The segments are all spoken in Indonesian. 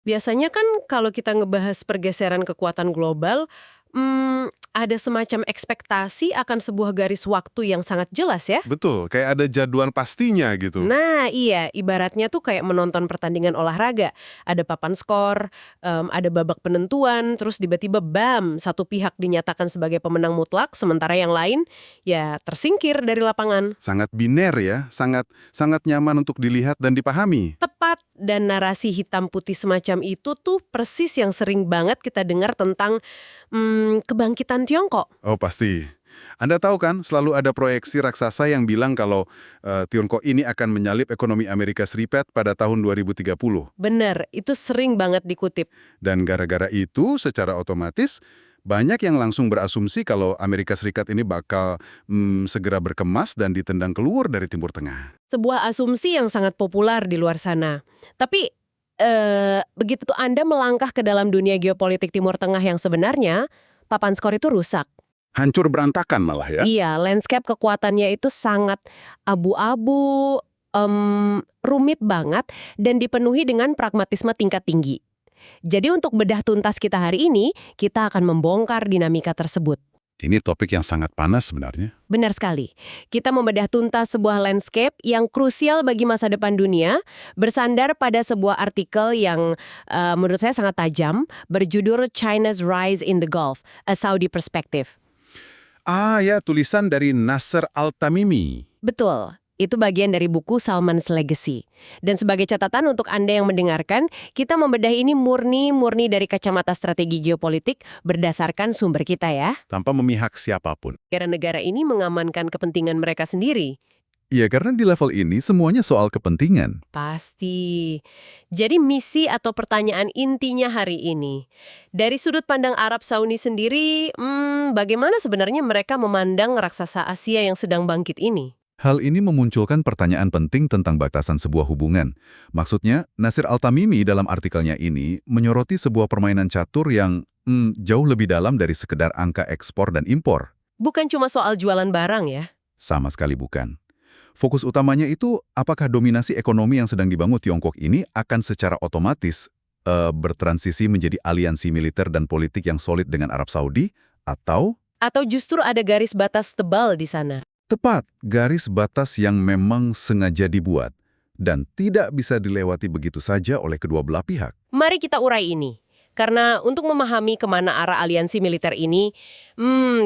Biasanya kan kalau kita ngebahas pergeseran kekuatan global, ada semacam ekspektasi akan sebuah garis waktu yang sangat jelas ya. Betul, kayak ada jadwal pastinya gitu. Nah iya, ibaratnya tuh kayak menonton pertandingan olahraga. Ada papan skor, ada babak penentuan, terus tiba-tiba bam, satu pihak dinyatakan sebagai pemenang mutlak, sementara yang lain ya tersingkir dari lapangan. Sangat biner ya, sangat sangat nyaman untuk dilihat dan dipahami. Tepat, dan narasi hitam putih semacam itu tuh persis yang sering banget kita dengar tentang kebangkitan Tiongkok. Oh pasti. Anda tahu kan, selalu ada proyeksi raksasa yang bilang kalau Tiongkok ini akan menyalip ekonomi Amerika Serikat pada tahun 2030. Bener, itu sering banget dikutip. Dan gara-gara itu, secara otomatis, banyak yang langsung berasumsi kalau Amerika Serikat ini bakal segera berkemas dan ditendang keluar dari Timur Tengah. Sebuah asumsi yang sangat populer di luar sana. Tapi, begitu tuh Anda melangkah ke dalam dunia geopolitik Timur Tengah yang sebenarnya, papan skor itu rusak. Hancur berantakan malah ya. Iya, landscape kekuatannya itu sangat abu-abu, rumit banget, dan dipenuhi dengan pragmatisme tingkat tinggi. Jadi untuk bedah tuntas kita hari ini, kita akan membongkar dinamika tersebut. Ini topik yang sangat panas sebenarnya. Benar sekali. Kita membedah tuntas sebuah landscape yang krusial bagi masa depan dunia, bersandar pada sebuah artikel yang menurut saya sangat tajam, berjudul China's Rise in the Gulf, A Saudi Perspective. Ah ya, tulisan dari Nasser Al-Tamimi. Betul. Itu bagian dari buku Salman's Legacy. Dan sebagai catatan untuk Anda yang mendengarkan, kita membedah ini murni dari kacamata strategi geopolitik berdasarkan sumber kita ya. Tanpa memihak siapapun. Negara-negara ini mengamankan kepentingan mereka sendiri. Iya, karena di level ini semuanya soal kepentingan. Pasti. Jadi misi atau pertanyaan intinya hari ini. Dari sudut pandang Arab Saudi sendiri, bagaimana sebenarnya mereka memandang raksasa Asia yang sedang bangkit ini? Hal ini memunculkan pertanyaan penting tentang batasan sebuah hubungan. Maksudnya, Nasir Al-Tamimi dalam artikelnya ini menyoroti sebuah permainan catur yang jauh lebih dalam dari sekedar angka ekspor dan impor. Bukan cuma soal jualan barang ya? Sama sekali bukan. Fokus utamanya itu apakah dominasi ekonomi yang sedang dibangun Tiongkok ini akan secara otomatis bertransisi menjadi aliansi militer dan politik yang solid dengan Arab Saudi, atau justru ada garis batas tebal di sana? tepat, garis batas yang memang sengaja dibuat dan tidak bisa dilewati begitu saja oleh kedua belah pihak. Mari kita urai ini. Karena untuk memahami kemana arah aliansi militer ini,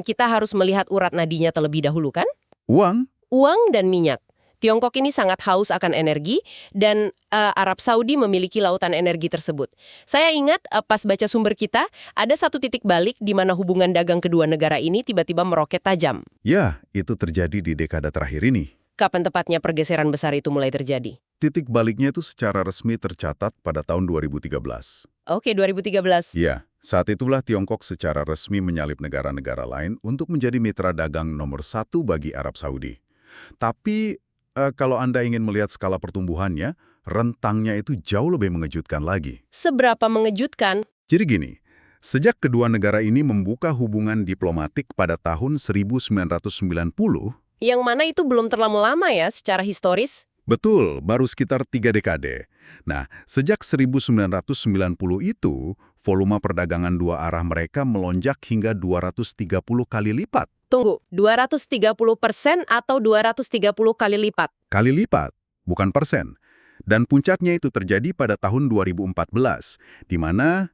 kita harus melihat urat nadinya terlebih dahulu kan? Uang? Uang dan minyak. Tiongkok ini sangat haus akan energi dan Arab Saudi memiliki lautan energi tersebut. Saya ingat pas baca sumber kita, ada satu titik balik di mana hubungan dagang kedua negara ini tiba-tiba meroket tajam. Ya, itu terjadi di dekade terakhir ini. Kapan tepatnya pergeseran besar itu mulai terjadi? Titik baliknya itu secara resmi tercatat pada tahun 2013. Oke, 2013. Ya, saat itulah Tiongkok secara resmi menyalip negara-negara lain untuk menjadi mitra dagang nomor satu bagi Arab Saudi. Tapi kalau Anda ingin melihat skala pertumbuhannya, rentangnya itu jauh lebih mengejutkan lagi. Seberapa mengejutkan? Jadi gini, sejak kedua negara ini membuka hubungan diplomatik pada tahun 1990, Yang mana itu belum terlalu lama ya secara historis? betul, baru sekitar 3 dekade. Nah, sejak 1990 itu, volume perdagangan dua arah mereka melonjak hingga 230 kali lipat. Tunggu, 230% atau 230 kali lipat? Kali lipat, bukan persen. Dan puncaknya itu terjadi pada tahun 2014, di mana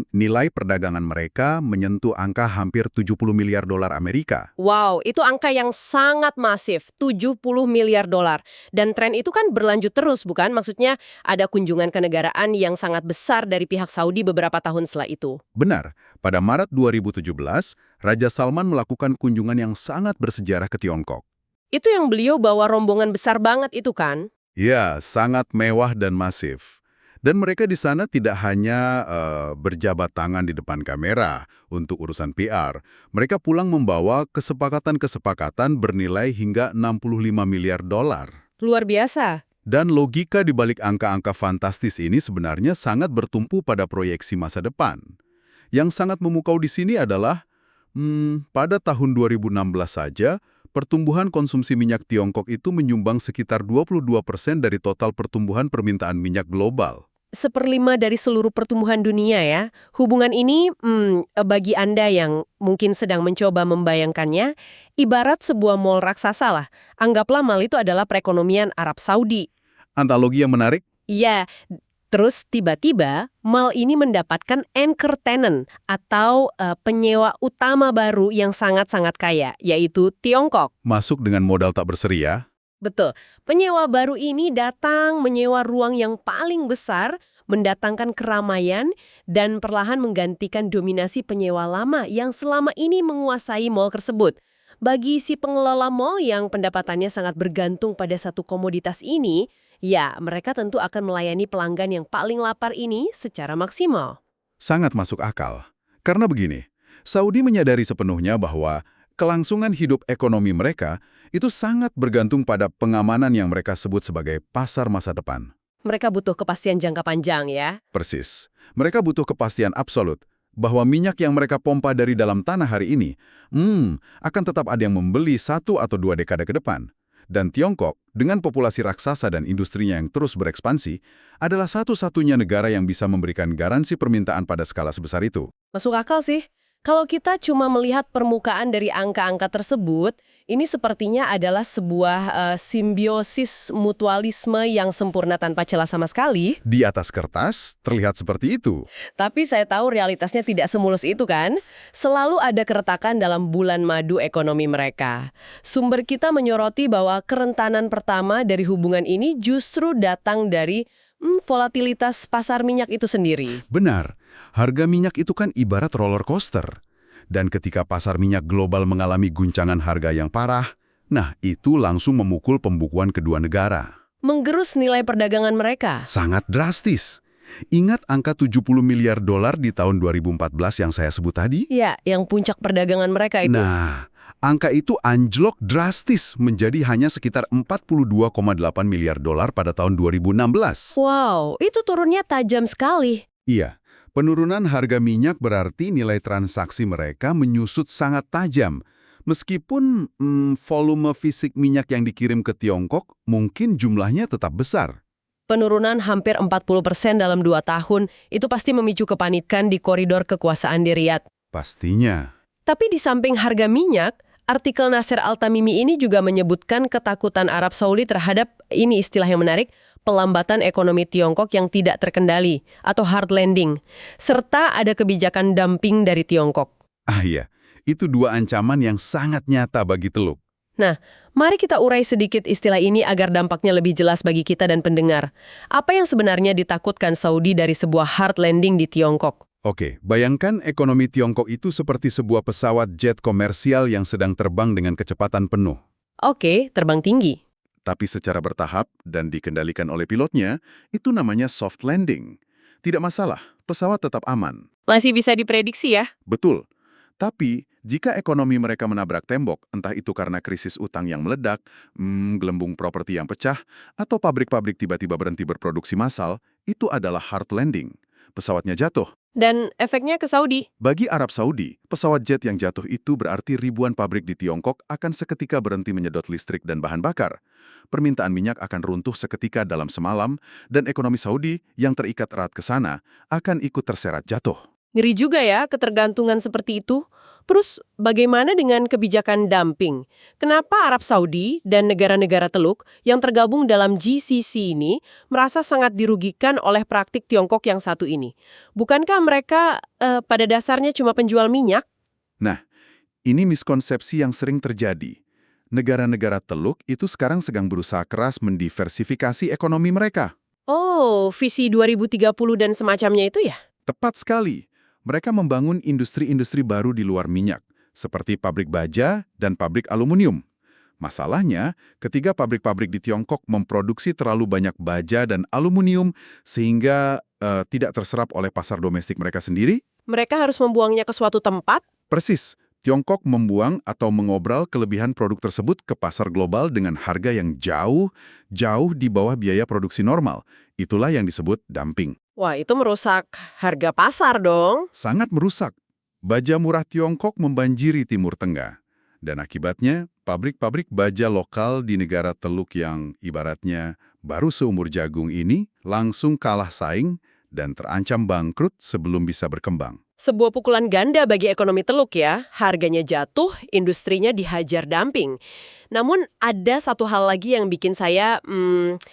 nilai perdagangan mereka menyentuh angka hampir 70 miliar dolar Amerika. Wow, itu angka yang sangat masif, 70 miliar dolar. Dan tren itu kan berlanjut terus, bukan? Maksudnya ada kunjungan kenegaraan yang sangat besar dari pihak Saudi beberapa tahun setelah itu. Benar, pada Maret 2017, Raja Salman melakukan kunjungan yang sangat bersejarah ke Tiongkok. Itu yang beliau bawa rombongan besar banget itu kan? Ya, sangat mewah dan masif. Dan mereka di sana tidak hanya berjabat tangan di depan kamera untuk urusan PR. Mereka pulang membawa kesepakatan-kesepakatan bernilai hingga 65 miliar dolar. Luar biasa. Dan logika di balik angka-angka fantastis ini sebenarnya sangat bertumpu pada proyeksi masa depan. Yang sangat memukau di sini adalah, pada tahun 2016 saja, pertumbuhan konsumsi minyak Tiongkok itu menyumbang sekitar 22% dari total pertumbuhan permintaan minyak global. 1/5 dari seluruh pertumbuhan dunia ya. Hubungan ini, bagi Anda yang mungkin sedang mencoba membayangkannya, ibarat sebuah mall raksasa lah. Anggaplah mall itu adalah perekonomian Arab Saudi. Analogi yang menarik. Iya, terus tiba-tiba mall ini mendapatkan anchor tenant atau penyewa utama baru yang sangat-sangat kaya, yaitu Tiongkok. Masuk dengan modal tak berseri ya. Betul. Penyewa baru ini datang menyewa ruang yang paling besar, mendatangkan keramaian, dan perlahan menggantikan dominasi penyewa lama yang selama ini menguasai mall tersebut. Bagi si pengelola mall yang pendapatannya sangat bergantung pada satu komoditas ini, ya mereka tentu akan melayani pelanggan yang paling lapar ini secara maksimal. Sangat masuk akal. Karena begini, Saudi menyadari sepenuhnya bahwa kelangsungan hidup ekonomi mereka itu sangat bergantung pada pengamanan yang mereka sebut sebagai pasar masa depan. Mereka butuh kepastian jangka panjang ya. Persis. Mereka butuh kepastian absolut bahwa minyak yang mereka pompa dari dalam tanah hari ini, akan tetap ada yang membeli 1 atau 2 dekade ke depan. Dan Tiongkok, dengan populasi raksasa dan industrinya yang terus berekspansi, adalah satu-satunya negara yang bisa memberikan garansi permintaan pada skala sebesar itu. Masuk akal sih. Kalau kita cuma melihat permukaan dari angka-angka tersebut, ini sepertinya adalah sebuah simbiosis mutualisme yang sempurna tanpa celah sama sekali. Di atas kertas, terlihat seperti itu. Tapi saya tahu realitasnya tidak semulus itu kan. Selalu ada keretakan dalam bulan madu ekonomi mereka. Sumber kita menyoroti bahwa kerentanan pertama dari hubungan ini justru datang dari volatilitas pasar minyak itu sendiri. Benar, harga minyak itu kan ibarat roller coaster. Dan ketika pasar minyak global mengalami guncangan harga yang parah, nah itu langsung memukul pembukuan kedua negara. Menggerus nilai perdagangan mereka. Sangat drastis. Ingat angka 70 miliar dolar di tahun 2014 yang saya sebut tadi? Ya, yang puncak perdagangan mereka itu. Nah, angka itu anjlok drastis menjadi hanya sekitar 42,8 miliar dolar pada tahun 2016. Wow, itu turunnya tajam sekali. Iya, penurunan harga minyak berarti nilai transaksi mereka menyusut sangat tajam. Meskipun volume fisik minyak yang dikirim ke Tiongkok mungkin jumlahnya tetap besar. Penurunan hampir 40% dalam 2 tahun, itu pasti memicu kepanikan di koridor kekuasaan di Riyadh. Pastinya. Tapi di samping harga minyak, artikel Nasser Al-Tamimi ini juga menyebutkan ketakutan Arab Saudi terhadap, ini istilah yang menarik, pelambatan ekonomi Tiongkok yang tidak terkendali, atau hard landing, serta ada kebijakan dumping dari Tiongkok. Ah iya, itu 2 ancaman yang sangat nyata bagi Teluk. Nah, mari kita urai sedikit istilah ini agar dampaknya lebih jelas bagi kita dan pendengar. Apa yang sebenarnya ditakutkan Saudi dari sebuah hard landing di Tiongkok? Oke, bayangkan ekonomi Tiongkok itu seperti sebuah pesawat jet komersial yang sedang terbang dengan kecepatan penuh. Oke, terbang tinggi. Tapi secara bertahap dan dikendalikan oleh pilotnya, itu namanya soft landing. Tidak masalah, pesawat tetap aman. Masih bisa diprediksi ya? Betul. Tapi, jika ekonomi mereka menabrak tembok, entah itu karena krisis utang yang meledak, gelembung properti yang pecah, atau pabrik-pabrik tiba-tiba berhenti berproduksi massal, itu adalah hard landing. Pesawatnya jatuh. Dan efeknya ke Saudi. Bagi Arab Saudi, pesawat jet yang jatuh itu berarti ribuan pabrik di Tiongkok akan seketika berhenti menyedot listrik dan bahan bakar. Permintaan minyak akan runtuh seketika dalam semalam, dan ekonomi Saudi yang terikat erat ke sana akan ikut terseret jatuh. Ngeri juga ya ketergantungan seperti itu. Terus bagaimana dengan kebijakan dumping? Kenapa Arab Saudi dan negara-negara Teluk yang tergabung dalam GCC ini merasa sangat dirugikan oleh praktik Tiongkok yang satu ini? Bukankah mereka pada dasarnya cuma penjual minyak? Nah, ini miskonsepsi yang sering terjadi. Negara-negara Teluk itu sekarang sedang berusaha keras mendiversifikasi ekonomi mereka. Oh, visi 2030 dan semacamnya itu ya? Tepat sekali. Mereka membangun industri-industri baru di luar minyak, seperti pabrik baja dan pabrik aluminium. Masalahnya, ketika pabrik-pabrik di Tiongkok memproduksi terlalu banyak baja dan aluminium sehingga tidak terserap oleh pasar domestik mereka sendiri, Mereka harus membuangnya ke suatu tempat? persis, Tiongkok membuang atau mengobral kelebihan produk tersebut ke pasar global dengan harga yang jauh di bawah biaya produksi normal. Itulah yang disebut dumping. Wah, itu merusak harga pasar dong. Sangat merusak. Baja murah Tiongkok membanjiri Timur Tengah. Dan akibatnya, pabrik-pabrik baja lokal di negara Teluk yang ibaratnya baru seumur jagung ini langsung kalah saing dan terancam bangkrut sebelum bisa berkembang. Sebuah pukulan ganda bagi ekonomi Teluk ya. Harganya jatuh, industrinya dihajar dumping. Namun ada satu hal lagi yang bikin saya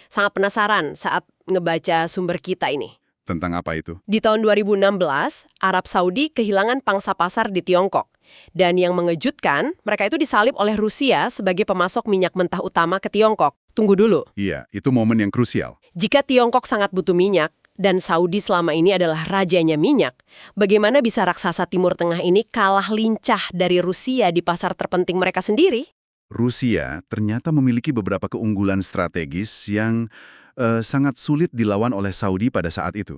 sangat penasaran saat ngebaca sumber kita ini. Tentang apa itu? Di tahun 2016, Arab Saudi kehilangan pangsa pasar di Tiongkok. Dan yang mengejutkan, mereka itu disalib oleh Rusia sebagai pemasok minyak mentah utama ke Tiongkok. Tunggu dulu. Iya, itu momen yang krusial. Jika Tiongkok sangat butuh minyak, dan Saudi selama ini adalah rajanya minyak, bagaimana bisa raksasa Timur Tengah ini kalah lincah dari Rusia di pasar terpenting mereka sendiri? Rusia ternyata memiliki beberapa keunggulan strategis yang sangat sulit dilawan oleh Saudi pada saat itu.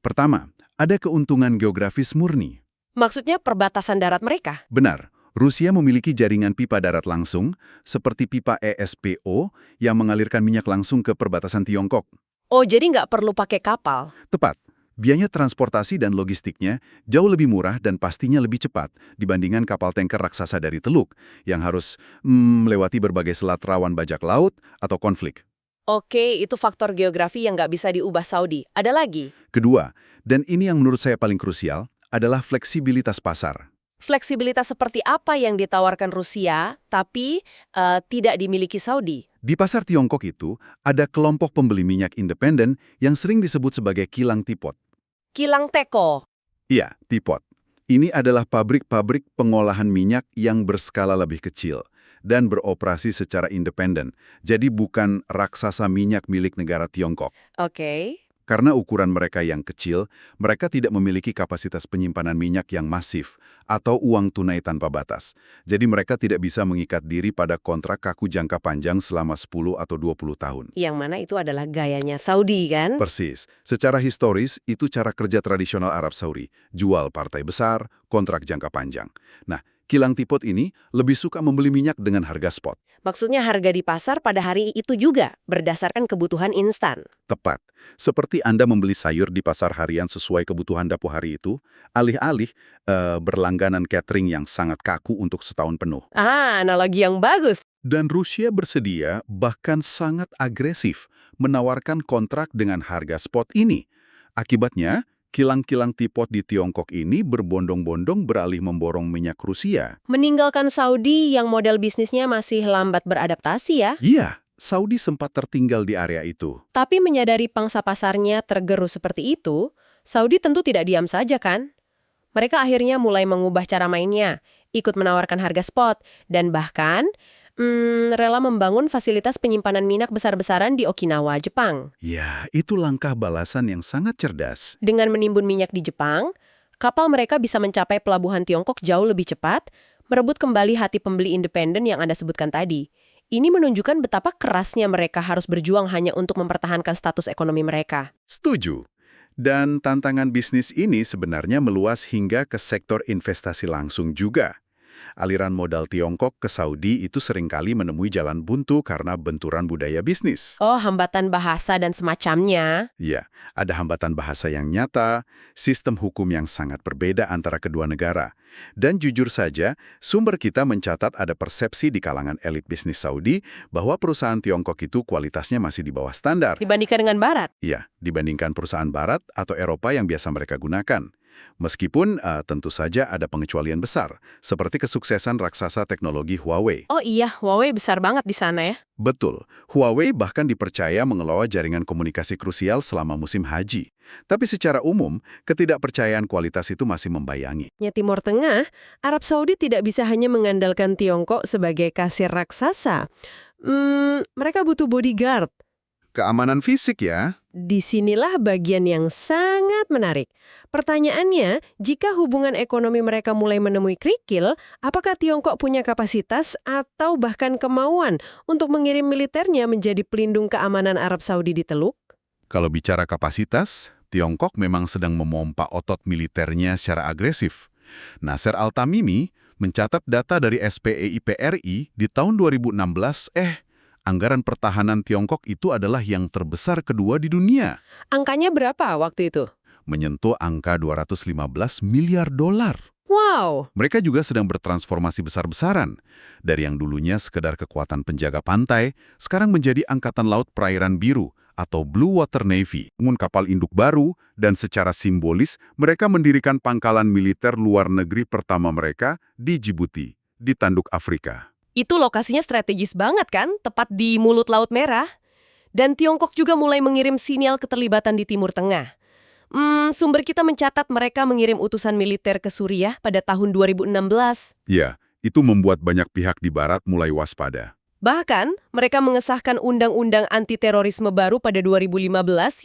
Pertama, ada keuntungan geografis murni. Maksudnya perbatasan darat mereka? Benar, Rusia memiliki jaringan pipa darat langsung, seperti pipa ESPO yang mengalirkan minyak langsung ke perbatasan Tiongkok. Oh, jadi nggak perlu pakai kapal? Tepat. Biaya transportasi dan logistiknya jauh lebih murah dan pastinya lebih cepat dibandingkan kapal tanker raksasa dari Teluk yang harus melewati berbagai selat rawan bajak laut atau konflik. Oke, itu faktor geografi yang nggak bisa diubah Saudi. Ada lagi? Kedua, dan ini yang menurut saya paling krusial, adalah fleksibilitas pasar. Fleksibilitas seperti apa yang ditawarkan Rusia, tapi tidak dimiliki Saudi? Di pasar Tiongkok itu, ada kelompok pembeli minyak independen yang sering disebut sebagai kilang teapot. Kilang teko. Iya, teapot. Ini adalah pabrik-pabrik pengolahan minyak yang berskala lebih kecil dan beroperasi secara independen. Jadi bukan raksasa minyak milik negara Tiongkok. Oke. Karena ukuran mereka yang kecil, mereka tidak memiliki kapasitas penyimpanan minyak yang masif atau uang tunai tanpa batas. Jadi mereka tidak bisa mengikat diri pada kontrak kaku jangka panjang selama 10 atau 20 tahun. Yang mana itu adalah gayanya Saudi, kan? Persis. Secara historis, itu cara kerja tradisional Arab Saudi. Jual partai besar, kontrak jangka panjang. Nah, kilang teapot ini lebih suka membeli minyak dengan harga spot. Maksudnya harga di pasar pada hari itu juga berdasarkan kebutuhan instan. Tepat. Seperti Anda membeli sayur di pasar harian sesuai kebutuhan dapur hari itu, alih-alih berlangganan catering yang sangat kaku untuk setahun penuh. Ah, analogi yang bagus. Dan Rusia bersedia, bahkan sangat agresif, menawarkan kontrak dengan harga spot ini. Akibatnya, kilang-kilang teapot di Tiongkok ini berbondong-bondong beralih memborong minyak Rusia. Meninggalkan Saudi yang model bisnisnya masih lambat beradaptasi ya. Iya, Saudi sempat tertinggal di area itu. Tapi menyadari pangsa pasarnya tergerus seperti itu, Saudi tentu tidak diam saja kan? Mereka akhirnya mulai mengubah cara mainnya, ikut menawarkan harga spot, dan bahkan rela membangun fasilitas penyimpanan minyak besar-besaran di Okinawa, Jepang. Ya, itu langkah balasan yang sangat cerdas. Dengan menimbun minyak di Jepang, kapal mereka bisa mencapai pelabuhan Tiongkok jauh lebih cepat, merebut kembali hati pembeli independen yang Anda sebutkan tadi. Ini menunjukkan betapa kerasnya mereka harus berjuang hanya untuk mempertahankan status ekonomi mereka. Setuju. Dan tantangan bisnis ini sebenarnya meluas hingga ke sektor investasi langsung juga. Aliran modal Tiongkok ke Saudi itu seringkali menemui jalan buntu karena benturan budaya bisnis. Oh, hambatan bahasa dan semacamnya. Ya, ada hambatan bahasa yang nyata, sistem hukum yang sangat berbeda antara kedua negara. Dan jujur saja, sumber kita mencatat ada persepsi di kalangan elit bisnis Saudi bahwa perusahaan Tiongkok itu kualitasnya masih di bawah standar. Dibandingkan dengan Barat. Iya, dibandingkan perusahaan Barat atau Eropa yang biasa mereka gunakan. Meskipun tentu saja ada pengecualian besar, seperti kesuksesan raksasa teknologi Huawei. Oh iya, Huawei besar banget di sana ya. Betul, Huawei bahkan dipercaya mengelola jaringan komunikasi krusial selama musim haji. Tapi secara umum, ketidakpercayaan kualitas itu masih membayangi. Di Timur Tengah, Arab Saudi tidak bisa hanya mengandalkan Tiongkok sebagai kasir raksasa. Mereka butuh bodyguard. Keamanan fisik ya. Disinilah bagian yang sangat menarik. Pertanyaannya, jika hubungan ekonomi mereka mulai menemui kerikil, apakah Tiongkok punya kapasitas atau bahkan kemauan untuk mengirim militernya menjadi pelindung keamanan Arab Saudi di Teluk? Kalau bicara kapasitas, Tiongkok memang sedang memompa otot militernya secara agresif. Nasser Al-Tamimi mencatat data dari SPEIPRI di tahun 2016, anggaran pertahanan Tiongkok itu adalah yang terbesar kedua di dunia. Angkanya berapa waktu itu? Menyentuh angka 215 miliar dolar. Wow, Mereka juga sedang bertransformasi besar-besaran. Dari yang dulunya sekedar kekuatan penjaga pantai, sekarang menjadi Angkatan Laut Perairan Biru atau Blue Water Navy. Bangun kapal induk baru, dan secara simbolis mereka mendirikan pangkalan militer luar negeri pertama mereka di Djibouti, di Tanduk Afrika. itu lokasinya strategis banget kan, tepat di mulut Laut Merah. Dan Tiongkok juga mulai mengirim sinyal keterlibatan di Timur Tengah. Sumber kita mencatat mereka mengirim utusan militer ke Suriah pada tahun 2016. Ya, itu membuat banyak pihak di Barat mulai waspada. Bahkan, mereka mengesahkan undang-undang anti-terorisme baru pada 2015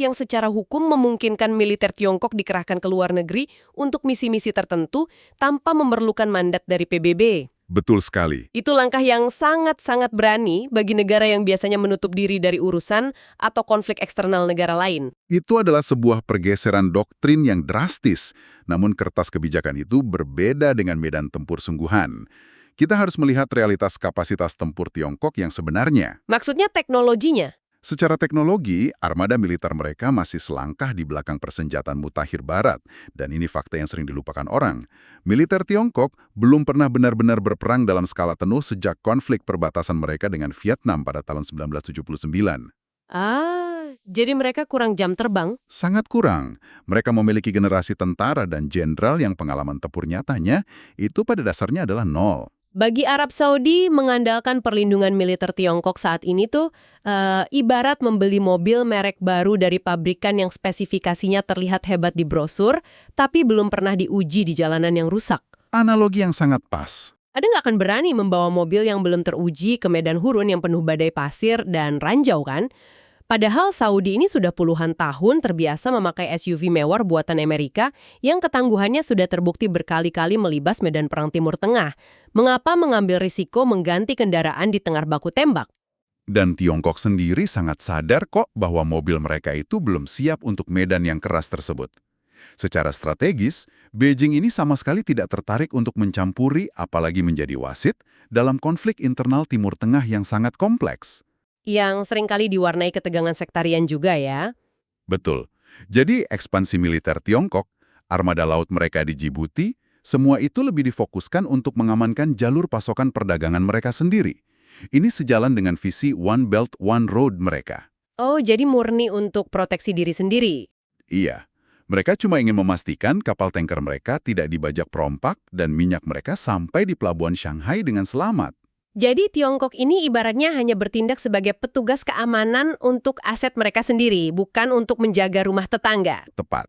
yang secara hukum memungkinkan militer Tiongkok dikerahkan ke luar negeri untuk misi-misi tertentu tanpa memerlukan mandat dari PBB. Betul sekali. Itu langkah yang sangat-sangat berani bagi negara yang biasanya menutup diri dari urusan atau konflik eksternal negara lain. Itu adalah sebuah pergeseran doktrin yang drastis, namun kertas kebijakan itu berbeda dengan medan tempur sungguhan. Kita harus melihat realitas kapasitas tempur Tiongkok yang sebenarnya. Maksudnya teknologinya. Secara teknologi, armada militer mereka masih selangkah di belakang persenjataan mutakhir Barat, dan ini fakta yang sering dilupakan orang. Militer Tiongkok belum pernah benar-benar berperang dalam skala penuh sejak konflik perbatasan mereka dengan Vietnam pada tahun 1979. Jadi mereka kurang jam terbang? Sangat kurang. Mereka memiliki generasi tentara dan jenderal yang pengalaman tempur nyatanya itu pada dasarnya adalah nol. Bagi Arab Saudi, mengandalkan perlindungan militer Tiongkok saat ini tuh ibarat membeli mobil merek baru dari pabrikan yang spesifikasinya terlihat hebat di brosur, tapi belum pernah diuji di jalanan yang rusak. Analogi yang sangat pas. Ada nggak akan berani membawa mobil yang belum teruji ke medan gurun yang penuh badai pasir dan ranjau kan? Padahal Saudi ini sudah puluhan tahun terbiasa memakai SUV mewah buatan Amerika yang ketangguhannya sudah terbukti berkali-kali melibas medan perang Timur Tengah. Mengapa mengambil risiko mengganti kendaraan di tengah baku tembak? Dan Tiongkok sendiri sangat sadar kok bahwa mobil mereka itu belum siap untuk medan yang keras tersebut. Secara strategis, Beijing ini sama sekali tidak tertarik untuk mencampuri apalagi menjadi wasit dalam konflik internal Timur Tengah yang sangat kompleks. Yang seringkali diwarnai ketegangan sektarian juga ya. Betul. Jadi ekspansi militer Tiongkok, armada laut mereka di Djibouti, semua itu lebih difokuskan untuk mengamankan jalur pasokan perdagangan mereka sendiri. Ini sejalan dengan visi One Belt, One Road mereka. Oh, jadi murni untuk proteksi diri sendiri. Iya, mereka cuma ingin memastikan kapal tanker mereka tidak dibajak perompak dan minyak mereka sampai di pelabuhan Shanghai dengan selamat. Jadi Tiongkok ini ibaratnya hanya bertindak sebagai petugas keamanan untuk aset mereka sendiri, bukan untuk menjaga rumah tetangga. Tepat.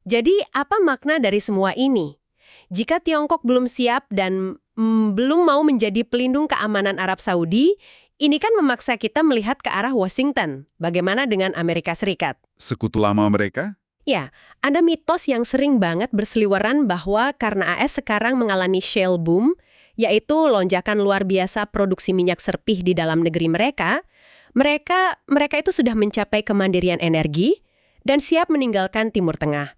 Jadi apa makna dari semua ini? Jika Tiongkok belum siap dan belum mau menjadi pelindung keamanan Arab Saudi, ini kan memaksa kita melihat ke arah Washington. Bagaimana dengan Amerika Serikat? Sekutu lama mereka? Ya, ada mitos yang sering banget berseliweran bahwa karena AS sekarang mengalami shale boom, yaitu lonjakan luar biasa produksi minyak serpih di dalam negeri mereka itu sudah mencapai kemandirian energi dan siap meninggalkan Timur Tengah.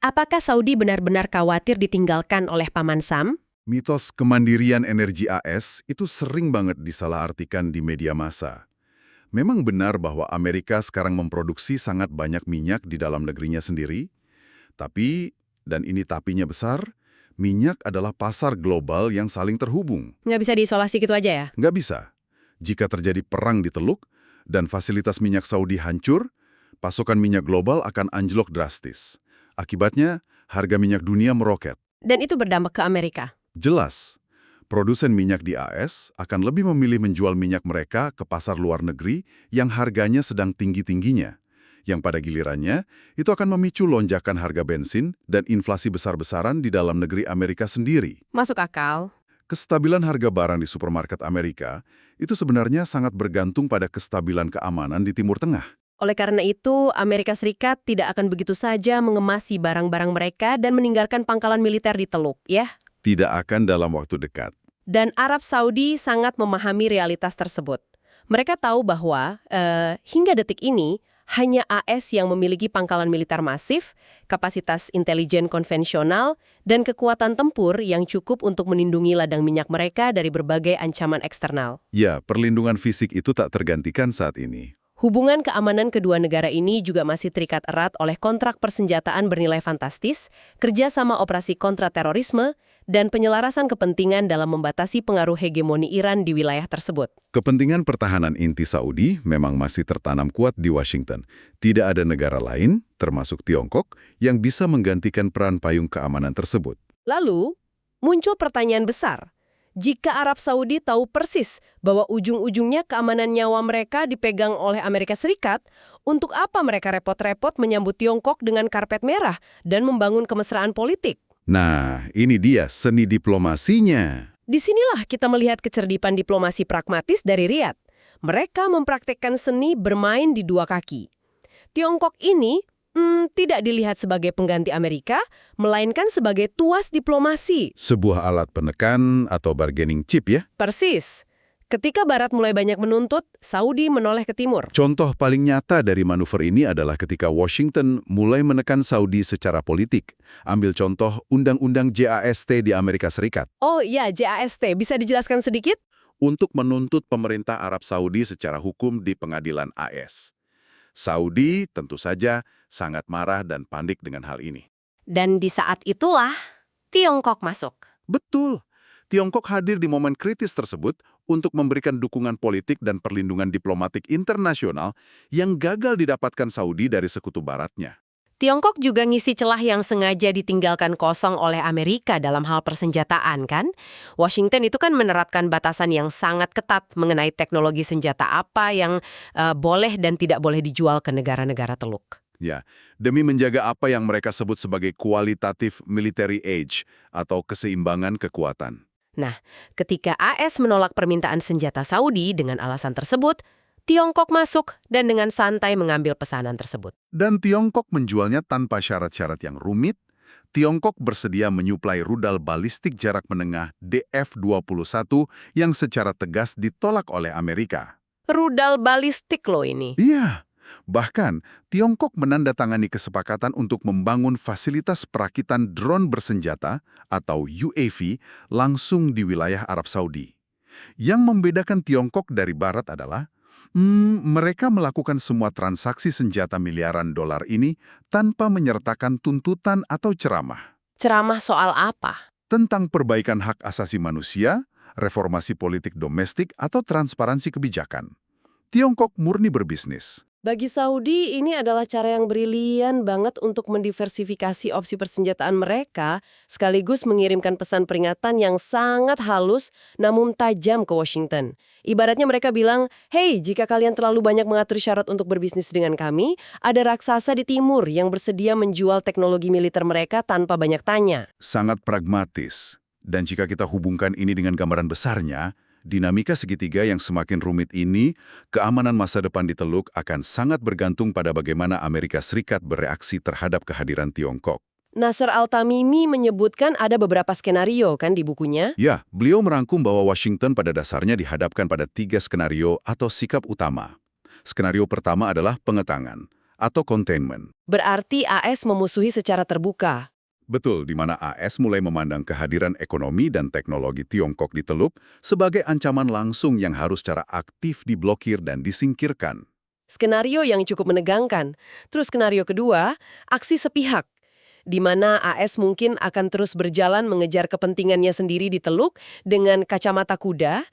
Apakah Saudi benar-benar khawatir ditinggalkan oleh Paman Sam? Mitos kemandirian energi AS itu sering banget disalahartikan di media massa. Memang benar bahwa Amerika sekarang memproduksi sangat banyak minyak di dalam negerinya sendiri, tapi, dan ini tapinya besar, minyak adalah pasar global yang saling terhubung. Nggak bisa diisolasi gitu aja ya? Nggak bisa. Jika terjadi perang di Teluk dan fasilitas minyak Saudi hancur, pasokan minyak global akan anjlok drastis. Akibatnya, harga minyak dunia meroket. Dan itu berdampak ke Amerika? Jelas. Produsen minyak di AS akan lebih memilih menjual minyak mereka ke pasar luar negeri yang harganya sedang tinggi-tingginya. Yang pada gilirannya, itu akan memicu lonjakan harga bensin dan inflasi besar-besaran di dalam negeri Amerika sendiri. Masuk akal. Kestabilan harga barang di supermarket Amerika itu sebenarnya sangat bergantung pada kestabilan keamanan di Timur Tengah. Oleh karena itu, Amerika Serikat tidak akan begitu saja mengemasi barang-barang mereka dan meninggalkan pangkalan militer di Teluk, ya? Tidak akan dalam waktu dekat. Dan Arab Saudi sangat memahami realitas tersebut. Mereka tahu bahwa hingga detik ini, hanya AS yang memiliki pangkalan militer masif, kapasitas intelijen konvensional, dan kekuatan tempur yang cukup untuk melindungi ladang minyak mereka dari berbagai ancaman eksternal. Ya, perlindungan fisik itu tak tergantikan saat ini. Hubungan keamanan kedua negara ini juga masih terikat erat oleh kontrak persenjataan bernilai fantastis, kerjasama operasi kontraterorisme, dan penyelarasan kepentingan dalam membatasi pengaruh hegemoni Iran di wilayah tersebut. Kepentingan pertahanan inti Saudi memang masih tertanam kuat di Washington. Tidak ada negara lain, termasuk Tiongkok, yang bisa menggantikan peran payung keamanan tersebut. Lalu, muncul pertanyaan besar. Jika Arab Saudi tahu persis bahwa ujung-ujungnya keamanan nyawa mereka dipegang oleh Amerika Serikat, untuk apa mereka repot-repot menyambut Tiongkok dengan karpet merah dan membangun kemesraan politik? Nah, ini dia seni diplomasinya. Disinilah kita melihat kecerdipan diplomasi pragmatis dari Riyadh. Mereka mempraktekkan seni bermain di dua kaki. Tiongkok ini tidak dilihat sebagai pengganti Amerika, melainkan sebagai tuas diplomasi. Sebuah alat penekan atau bargaining chip ya. Persis. Ketika Barat mulai banyak menuntut, Saudi menoleh ke timur. Contoh paling nyata dari manuver ini adalah ketika Washington mulai menekan Saudi secara politik. Ambil contoh Undang-Undang JAST di Amerika Serikat. Oh iya, JAST. Bisa dijelaskan sedikit? Untuk menuntut pemerintah Arab Saudi secara hukum di pengadilan AS. Saudi tentu saja sangat marah dan panik dengan hal ini. Dan di saat itulah, Tiongkok masuk. Betul. Tiongkok hadir di momen kritis tersebut untuk memberikan dukungan politik dan perlindungan diplomatik internasional yang gagal didapatkan Saudi dari sekutu baratnya. Tiongkok juga ngisi celah yang sengaja ditinggalkan kosong oleh Amerika dalam hal persenjataan, kan? Washington itu kan menerapkan batasan yang sangat ketat mengenai teknologi senjata apa yang boleh dan tidak boleh dijual ke negara-negara Teluk. Ya, demi menjaga apa yang mereka sebut sebagai qualitative military age atau keseimbangan kekuatan. Nah, ketika AS menolak permintaan senjata Saudi dengan alasan tersebut, Tiongkok masuk dan dengan santai mengambil pesanan tersebut. Dan Tiongkok menjualnya tanpa syarat-syarat yang rumit. Tiongkok bersedia menyuplai rudal balistik jarak menengah DF-21 yang secara tegas ditolak oleh Amerika. Rudal balistik loh ini. Iya, bahkan Tiongkok menandatangani kesepakatan untuk membangun fasilitas perakitan drone bersenjata atau UAV langsung di wilayah Arab Saudi. Yang membedakan Tiongkok dari Barat adalah mereka melakukan semua transaksi senjata miliaran dolar ini tanpa menyertakan tuntutan atau ceramah. Ceramah soal apa? Tentang perbaikan hak asasi manusia, reformasi politik domestik, atau transparansi kebijakan. Tiongkok murni berbisnis. Bagi Saudi, ini adalah cara yang brilian banget untuk mendiversifikasi opsi persenjataan mereka, sekaligus mengirimkan pesan peringatan yang sangat halus namun tajam ke Washington. Ibaratnya mereka bilang, hey, jika kalian terlalu banyak mengatur syarat untuk berbisnis dengan kami, ada raksasa di timur yang bersedia menjual teknologi militer mereka tanpa banyak tanya. Sangat pragmatis. Dan jika kita hubungkan ini dengan gambaran besarnya, dinamika segitiga yang semakin rumit ini, keamanan masa depan di Teluk akan sangat bergantung pada bagaimana Amerika Serikat bereaksi terhadap kehadiran Tiongkok. Nasser Al-Tamimi menyebutkan ada beberapa skenario kan di bukunya? Ya, beliau merangkum bahwa Washington pada dasarnya dihadapkan pada 3 skenario atau sikap utama. Skenario pertama adalah pengekangan atau containment. Berarti AS memusuhi secara terbuka. Betul, di mana AS mulai memandang kehadiran ekonomi dan teknologi Tiongkok di Teluk sebagai ancaman langsung yang harus secara aktif diblokir dan disingkirkan. Skenario yang cukup menegangkan. Terus skenario kedua, aksi sepihak, di mana AS mungkin akan terus berjalan mengejar kepentingannya sendiri di Teluk dengan kacamata kuda,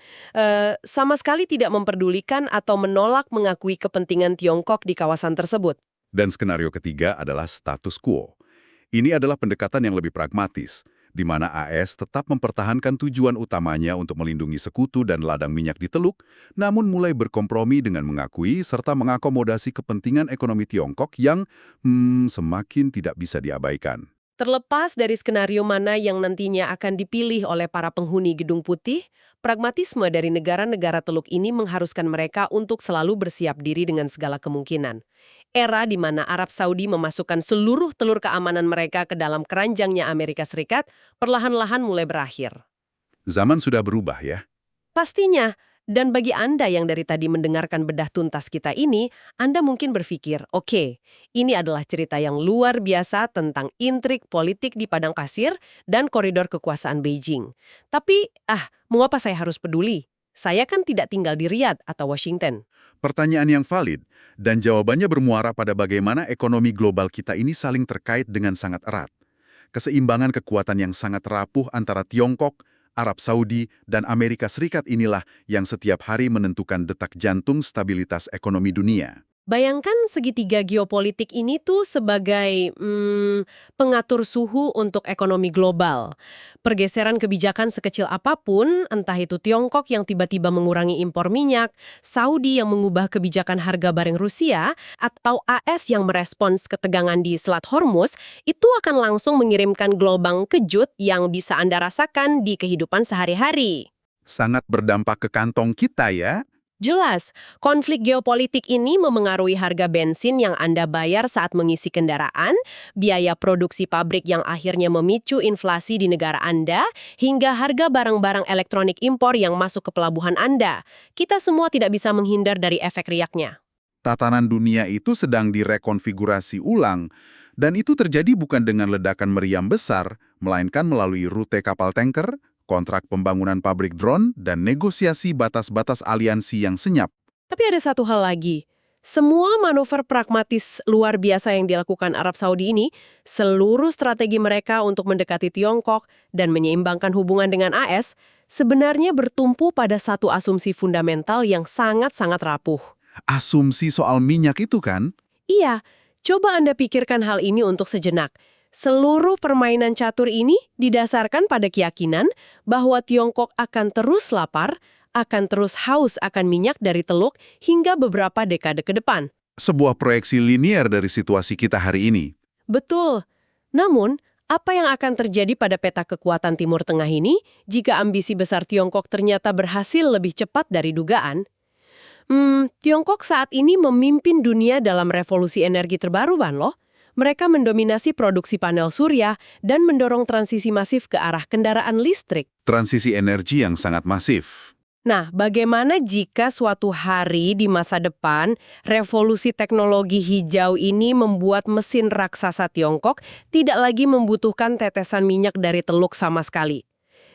sama sekali tidak memperdulikan atau menolak mengakui kepentingan Tiongkok di kawasan tersebut. Dan skenario ketiga adalah status quo. Ini adalah pendekatan yang lebih pragmatis, di mana AS tetap mempertahankan tujuan utamanya untuk melindungi sekutu dan ladang minyak di Teluk, namun mulai berkompromi dengan mengakui serta mengakomodasi kepentingan ekonomi Tiongkok yang semakin tidak bisa diabaikan. Terlepas dari skenario mana yang nantinya akan dipilih oleh para penghuni Gedung Putih, pragmatisme dari negara-negara Teluk ini mengharuskan mereka untuk selalu bersiap diri dengan segala kemungkinan. Era di mana Arab Saudi memasukkan seluruh telur keamanan mereka ke dalam keranjangnya Amerika Serikat, perlahan-lahan mulai berakhir. Zaman sudah berubah ya. Pastinya. Dan bagi Anda yang dari tadi mendengarkan bedah tuntas kita ini, Anda mungkin berpikir, oke, ini adalah cerita yang luar biasa tentang intrik politik di padang pasir dan koridor kekuasaan Beijing. Tapi, mau apa saya harus peduli? Saya kan tidak tinggal di Riyadh atau Washington. Pertanyaan yang valid, dan jawabannya bermuara pada bagaimana ekonomi global kita ini saling terkait dengan sangat erat. Keseimbangan kekuatan yang sangat rapuh antara Tiongkok, Arab Saudi, dan Amerika Serikat inilah yang setiap hari menentukan detak jantung stabilitas ekonomi dunia. Bayangkan segitiga geopolitik ini tuh sebagai pengatur suhu untuk ekonomi global. Pergeseran kebijakan sekecil apapun, entah itu Tiongkok yang tiba-tiba mengurangi impor minyak, Saudi yang mengubah kebijakan harga barang Rusia, atau AS yang merespons ketegangan di Selat Hormuz, itu akan langsung mengirimkan gelombang kejut yang bisa Anda rasakan di kehidupan sehari-hari. Sangat berdampak ke kantong kita ya. Jelas, konflik geopolitik ini memengaruhi harga bensin yang Anda bayar saat mengisi kendaraan, biaya produksi pabrik yang akhirnya memicu inflasi di negara Anda, hingga harga barang-barang elektronik impor yang masuk ke pelabuhan Anda. Kita semua tidak bisa menghindar dari efek riaknya. Tatanan dunia itu sedang direkonfigurasi ulang, dan itu terjadi bukan dengan ledakan meriam besar, melainkan melalui rute kapal tanker, kontrak pembangunan pabrik drone, dan negosiasi batas-batas aliansi yang senyap. Tapi ada satu hal lagi. Semua manuver pragmatis luar biasa yang dilakukan Arab Saudi ini, seluruh strategi mereka untuk mendekati Tiongkok dan menyeimbangkan hubungan dengan AS, sebenarnya bertumpu pada satu asumsi fundamental yang sangat-sangat rapuh. Asumsi soal minyak itu kan? Iya, coba Anda pikirkan hal ini untuk sejenak. Seluruh permainan catur ini didasarkan pada keyakinan bahwa Tiongkok akan terus lapar, akan terus haus akan minyak dari Teluk hingga beberapa dekade ke depan. Sebuah proyeksi linier dari situasi kita hari ini. Betul. Namun, apa yang akan terjadi pada peta kekuatan Timur Tengah ini jika ambisi besar Tiongkok ternyata berhasil lebih cepat dari dugaan? Tiongkok saat ini memimpin dunia dalam revolusi energi terbarukan loh. Mereka mendominasi produksi panel surya dan mendorong transisi masif ke arah kendaraan listrik. Transisi energi yang sangat masif. Nah, bagaimana jika suatu hari di masa depan, revolusi teknologi hijau ini membuat mesin raksasa Tiongkok tidak lagi membutuhkan tetesan minyak dari Teluk sama sekali?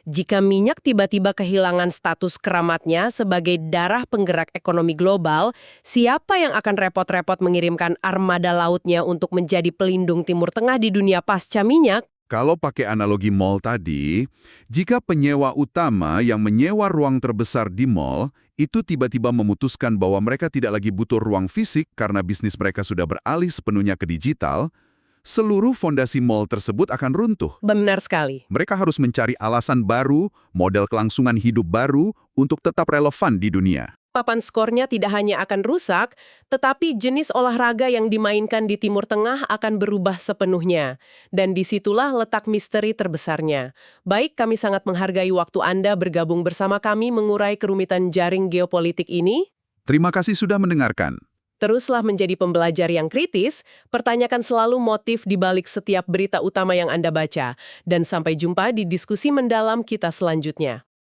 Jika minyak tiba-tiba kehilangan status keramatnya sebagai darah penggerak ekonomi global, siapa yang akan repot-repot mengirimkan armada lautnya untuk menjadi pelindung Timur Tengah di dunia pasca minyak? Kalau pakai analogi mall tadi, jika penyewa utama yang menyewa ruang terbesar di mall, itu tiba-tiba memutuskan bahwa mereka tidak lagi butuh ruang fisik karena bisnis mereka sudah beralih sepenuhnya ke digital, seluruh fondasi mall tersebut akan runtuh. Benar sekali. Mereka harus mencari alasan baru, model kelangsungan hidup baru untuk tetap relevan di dunia. Papan skornya tidak hanya akan rusak, tetapi jenis olahraga yang dimainkan di Timur Tengah akan berubah sepenuhnya. Dan disitulah letak misteri terbesarnya. Baik, kami sangat menghargai waktu Anda bergabung bersama kami mengurai kerumitan jaring geopolitik ini. Terima kasih sudah mendengarkan. Teruslah menjadi pembelajar yang kritis, pertanyakan selalu motif di balik setiap berita utama yang Anda baca. Dan sampai jumpa di diskusi mendalam kita selanjutnya.